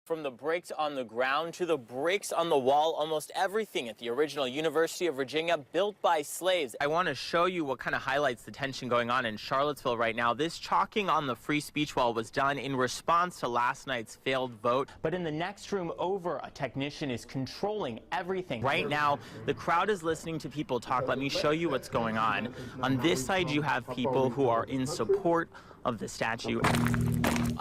From the bricks on the ground to the bricks on the wall, almost everything at the original University of Virginia built by slaves. I want to show you what kind of highlights the tension going on in Charlottesville right now. This chalking on the free speech wall was done in response to last night's failed vote. But in the next room over, a technician is controlling everything. Right now, the crowd is listening to people talk. Let me show you what's going on. On this side, you have people who are in support of the statue.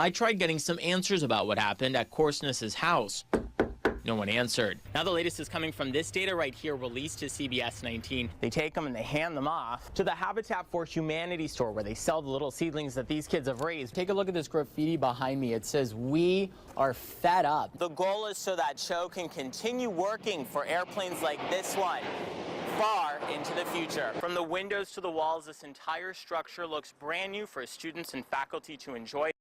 I tried getting some answers about what happened at Korsness's house. No one answered. Now the latest is coming from this data right here, released to CBS 19. They take them and they hand them off to the Habitat for Humanity store where they sell the little seedlings that these kids have raised. Take a look at this graffiti behind me. It says, "We are fed up." The goal is so that show can continue working for airplanes like this one far into the future. From the windows to the walls, this entire structure looks brand new for students and faculty to enjoy.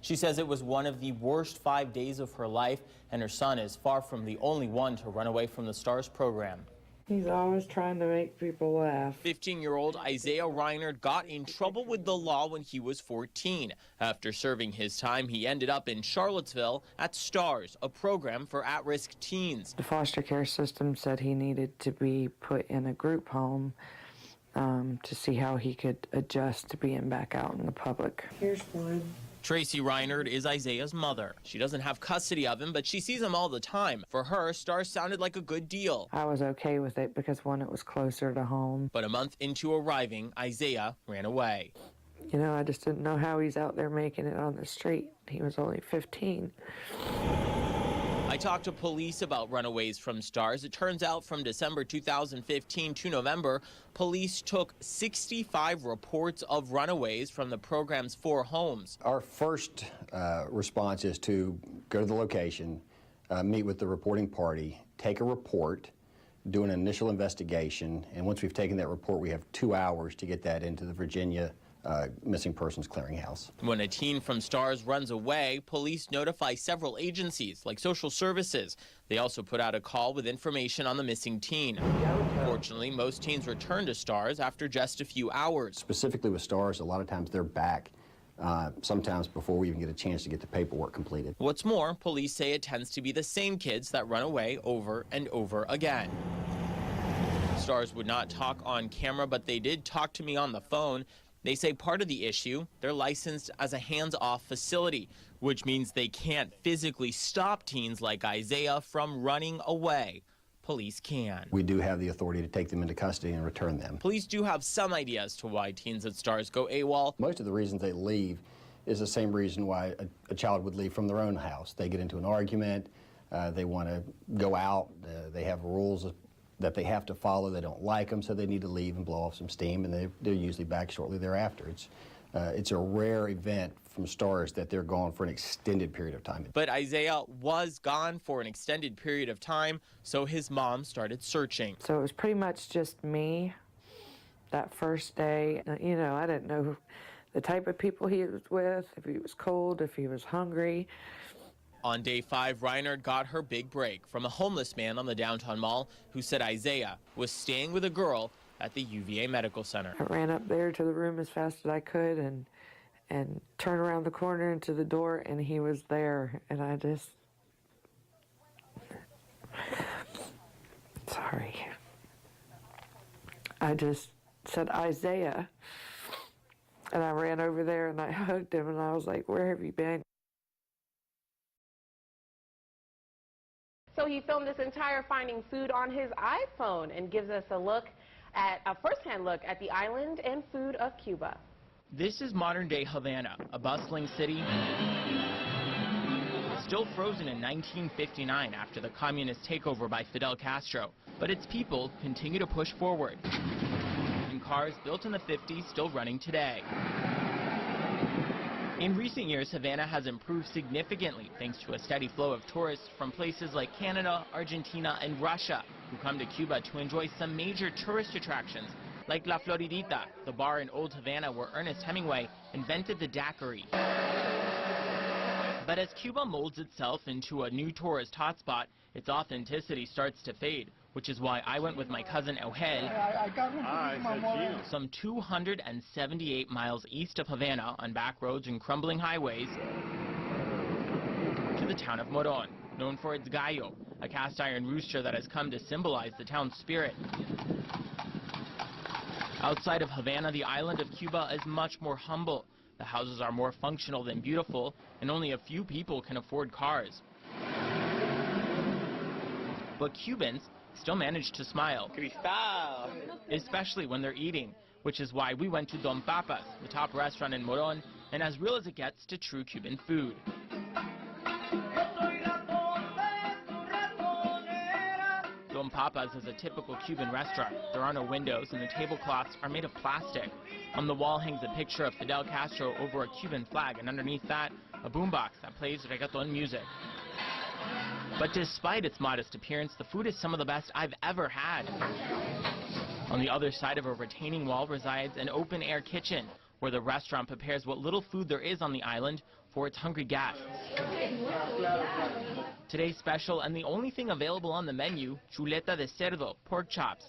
She says it was one of the worst 5 days of her life, and her son is far from the only one to run away from the STARS program. He's always trying to make people laugh. 15-year-old Isaiah Reinert got in trouble with the law when he was 14. After serving his time, he ended up in Charlottesville at STARS, a program for at-risk teens. The foster care system said he needed to be put in a group home to see how he could adjust to being back out in the public. Here's one. Tracy Reinert is Isaiah's mother. She doesn't have custody of him, but she sees him all the time. For her, STARS sounded like a good deal. I was okay with it because, one, it was closer to home. But a month into arriving, Isaiah ran away. You know, I just didn't know how he's out there making it on the street. He was only 15. I talked to police about runaways from STARS. It turns out from December 2015 to November, police took 65 reports of runaways from the program's 4 homes. Our first response is to go to the location, meet with the reporting party, take a report, do an initial investigation, and once we've taken that report, we have 2 hours to get that into the Virginia Missing Persons Clearinghouse. When a teen from STARS runs away, police notify several agencies like social services. They also put out a call with information on the missing teen. Fortunately, most teens return to STARS after just a few hours. Specifically with STARS, a lot of times they're back, sometimes before we even get a chance to get the paperwork completed. What's more, police say it tends to be the same kids that run away over and over again. STARS would not talk on camera, but they did talk to me on the phone. They say part of the issue, they're licensed as a hands-off facility, which means they can't physically stop teens like Isaiah from running away. Police can. We do have the authority to take them into custody and return them. Police do have some idea as to why teens at STARS go AWOL. Most of the reasons they leave is the same reason why a child would leave from their own house. They get into an argument, they want to go out, they have rules that they have to follow. They don't like them, so they need to leave and blow off some steam, and they're usually back shortly thereafter. It's a rare event from STARS that they're gone for an extended period of time. But Isaiah was gone for an extended period of time, so his mom started searching. So it was pretty much just me that first day. You know, I didn't know the type of people he was with, if he was cold, if he was hungry. On day 5, Reinert got her big break from a homeless man on the downtown mall who said Isaiah was staying with a girl at the UVA Medical Center. I ran up there to the room as fast as I could and turned around the corner into the door, and he was there. And I just... Sorry. I just said, "Isaiah." And I ran over there and I hugged him and I was like, "Where have you been?" So he filmed this entire finding food on his iPhone and gives us a first-hand look at the island and food of Cuba. This is modern-day Havana, a bustling city still frozen in 1959 after the communist takeover by Fidel Castro. But its people continue to push forward. And cars built in the 50s still running today. In recent years, Havana has improved significantly thanks to a steady flow of tourists from places like Canada, Argentina, and Russia who come to Cuba to enjoy some major tourist attractions like La Floridita, the bar in Old Havana where Ernest Hemingway invented the daiquiri. But as Cuba molds itself into a new tourist hotspot, its authenticity starts to fade, which is why I went with my cousin Eugel some 278 miles east of Havana on back roads and crumbling highways to the town of Moron, known for its gallo, a cast iron rooster that has come to symbolize the town's spirit. Outside of Havana, the island of Cuba is much more humble. The houses are more functional than beautiful, and only a few people can afford cars. But Cubans still manage to smile, especially when they're eating, which is why we went to Don Papas, the top restaurant in Moron, and as real as it gets to true Cuban food. Don Papas is a typical Cuban restaurant. There are no windows and the tablecloths are made of plastic. On the wall hangs a picture of Fidel Castro over a Cuban flag, and underneath that, a boombox that plays reggaeton music. But despite its modest appearance, the food is some of the best I've ever had. On the other side of a retaining wall resides an open-air kitchen, where the restaurant prepares what little food there is on the island for its hungry guests. Today's special, and the only thing available on the menu, chuleta de cerdo, pork chops.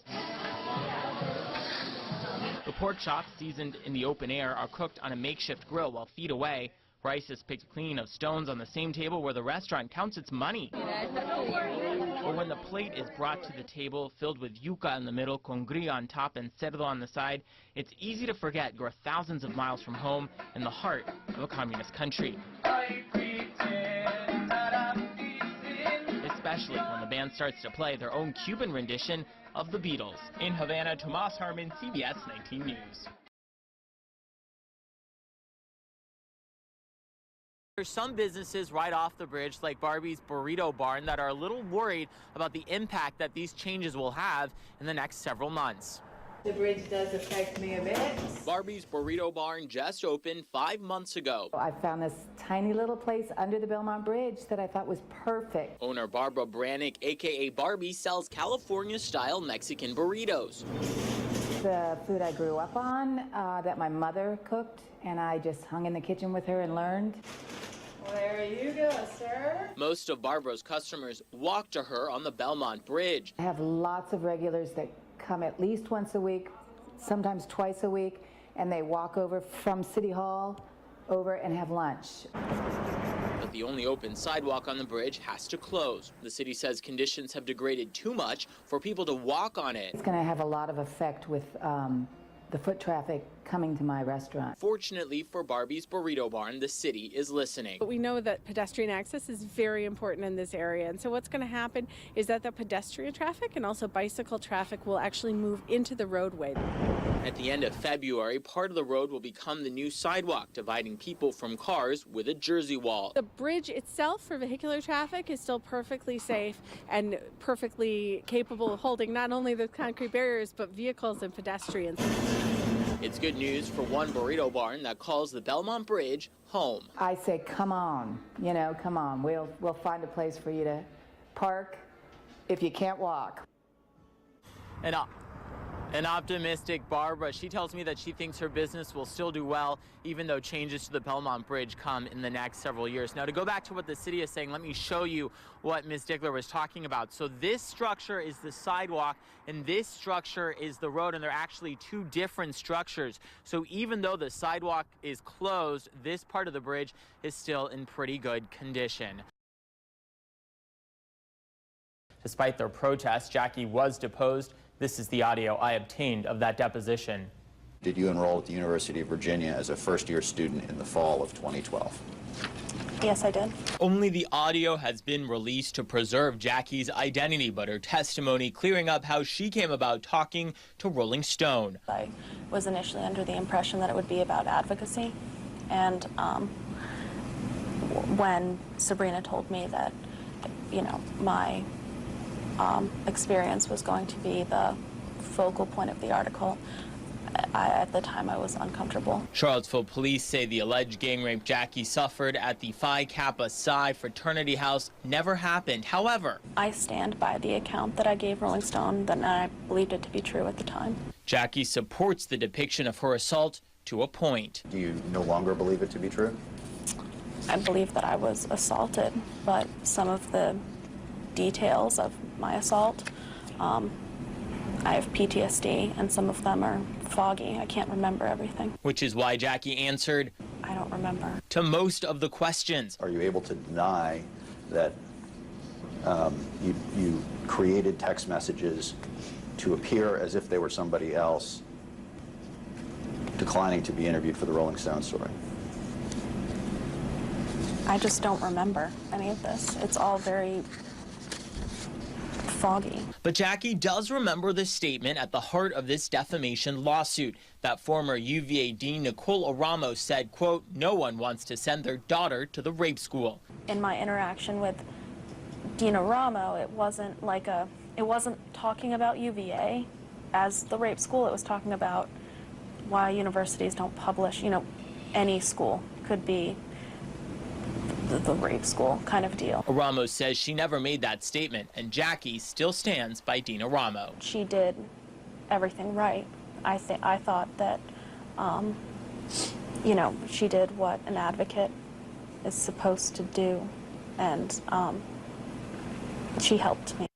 The pork chops, seasoned in the open air, are cooked on a makeshift grill while feet away. Rice is picked clean of stones on the same table where the restaurant counts its money. Or when the plate is brought to the table, filled with yuca in the middle, congria on top, and cerdo on the side, it's easy to forget you're thousands of miles from home in the heart of a communist country. Especially when the band starts to play their own Cuban rendition of the Beatles. In Havana, Tomas Harmon, CBS 19 News. There's some businesses right off the bridge, like Barbie's Burrito Barn, that are a little worried about the impact that these changes will have in the next several months. The bridge does affect me a bit. Barbie's Burrito Barn just opened 5 months ago. I found this tiny little place under the Belmont Bridge that I thought was perfect. Owner Barbara Brannick, a.k.a. Barbie, sells California-style Mexican burritos. The food I grew up on that my mother cooked, and I just hung in the kitchen with her and learned. There you go, sir. Most of Barbara's customers walk to her on the Belmont Bridge. I have lots of regulars that come at least once a week, sometimes twice a week, and they walk over from City Hall over and have lunch. But the only open sidewalk on the bridge has to close. The city says conditions have degraded too much for people to walk on it. It's going to have a lot of effect with the foot traffic coming to my restaurant. Fortunately for Barbie's Burrito Barn, the city is listening. But we know that pedestrian access is very important in this area, and so what's going to happen is that the pedestrian traffic and also bicycle traffic will actually move into the roadway. At the end of February, part of the road will become the new sidewalk, dividing people from cars with a jersey wall. The bridge itself for vehicular traffic is still perfectly safe and perfectly capable of holding not only the concrete barriers, but vehicles and pedestrians. It's good news for one burrito barn that calls the Belmont Bridge home. I say, come on, come on. We'll find a place for you to park if you can't walk. An optimistic Barbara, she tells me that she thinks her business will still do well, even though changes to the Belmont Bridge come in the next several years. Now, to go back to what the city is saying, let me show you what Ms. Dickler was talking about. So this structure is the sidewalk, and this structure is the road, and they're actually two different structures. So even though the sidewalk is closed, this part of the bridge is still in pretty good condition. Despite their protest, Jackie was deposed. This is the audio I obtained of that deposition. Did you enroll at the University of Virginia as a first-year student in the fall of 2012? Yes, I did. Only the audio has been released to preserve Jackie's identity, but her testimony clearing up how she came about talking to Rolling Stone. I was initially under the impression that it would be about advocacy, and when Sabrina told me that, my experience was going to be the focal point of the article, at the time I was uncomfortable. Charlottesville police say the alleged gang rape Jackie suffered at the Phi Kappa Psi fraternity house never happened. However, I stand by the account that I gave Rolling Stone, and I believed it to be true at the time. Jackie supports the depiction of her assault to a point. Do you no longer believe it to be true? I believe that I was assaulted, but some of the details of my assault, I have PTSD, and some of them are foggy. I can't remember everything. Which is why Jackie answered, I don't remember. to most of the questions. Are you able to deny that you created text messages to appear as if they were somebody else, declining to be interviewed for the Rolling Stone story. I just don't remember any of this. It's all very foggy. But Jackie does remember the statement at the heart of this defamation lawsuit. That former UVA Dean Nicole Aramo said, quote, "No one wants to send their daughter to the rape school." In my interaction with Dean Aramo, it wasn't talking about UVA as the rape school. It was talking about why universities don't publish, any school could be the rape school kind of deal. Aramo says she never made that statement, and Jackie still stands by Dean Aramo. She did everything right. I thought that, she did what an advocate is supposed to do, and she helped me.